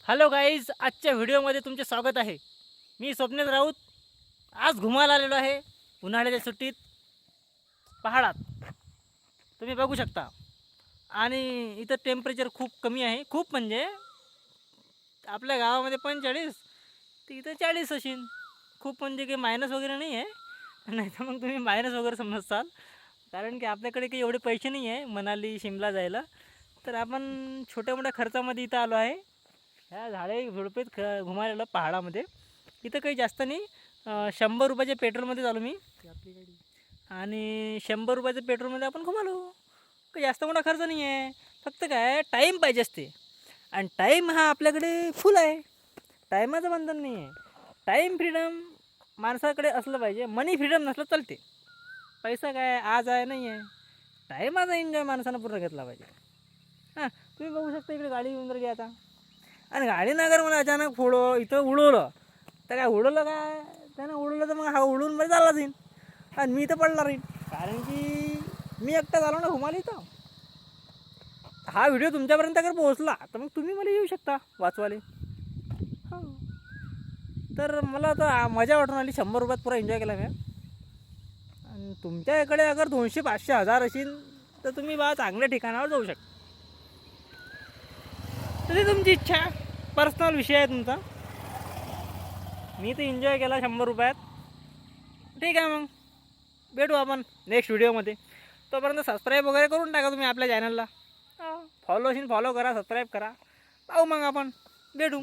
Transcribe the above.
Hello guys, आजच्या व्हिडिओमध्ये तुमचे स्वागत आहे. मी स्वप्नील राऊत. आज घुमायला आलेलो आहे उन्हाळ्याच्या सुट्टीत पहाडात. तुम्ही बघू शकता. आणि इथं टेम्परेचर खूप कमी आहे. खूप म्हणजे आपल्या गावामध्ये 45 तर इथं 40 असेल. खूप म्हणजे काही मायनस वगैरे नाही आहे. नाही तर मग तुम्ही मायनस वगैरे समजसाल. कारण की आपल्याकडे काही एवढे पैसे नाही आहे मनाली शिमला जायला. तर आपण छोट्या मोठ्या खर्चामध्ये इथं आलो आहे. ह्या झाडे झुडपेत घुमायला पहाडामध्ये. इथं काही जास्त नाही. 100 रुपयाच्या पेट्रोलमध्ये चालू मी आपली गाडी. आणि 100 रुपयाच्या पेट्रोलमध्ये आपण घुमालो. काही जास्त मोठा खर्च नाही आहे. फक्त काय टाईम पाहिजे असते. आणि टाईम हा आपल्याकडे फुल आहे. टाईमाचं बंधन नाही आहे. टाईम फ्रीडम माणसाकडे असलं पाहिजे. मनी फ्रीडम नसलं चालते. पैसा काय आज आहे नाही आहे. टाईमाचा एन्जॉय माणसानं पूर्ण घेतला पाहिजे. हां, तुम्ही बघू शकता इकडे गाडी येऊन राहिली आता. आणि गाडीनं अगर मला अचानक फोडो इथं उडवलं तर काय उडवलं काय त्यानं उडवलं तर मग हा उडवून मध्ये चालला जाईन आणि मी इथं पडला राहीन. कारण की मी एकटा झालो ना घुमाला इथं. हा व्हिडिओ तुमच्यापर्यंत अगर पोहोचला तर मग तुम्ही मला येऊ शकता वाचवाले. हां, तर मला आता मजा वाटून आली. 100 रुपयात पुरा एन्जॉय केला मी. आणि तुमच्याकडे अगर 200 500 1000 असेल तर तुम्ही बा चांगल्या ठिकाणावर जाऊ शकता. तरी तुमची इच्छा, पर्सनल विषय आहे तुमचा. मी तर एन्जॉय केला 100 रुपयात. ठीक आहे, मग भेटू आपण नेक्स्ट व्हिडिओमध्ये. तोपर्यंत सबस्क्राईब वगैरे करून टाका तुम्ही आपल्या चॅनलला. फॉलो असेल फॉलो करा, सबस्क्राईब करा. पाहू मग आपण भेटू.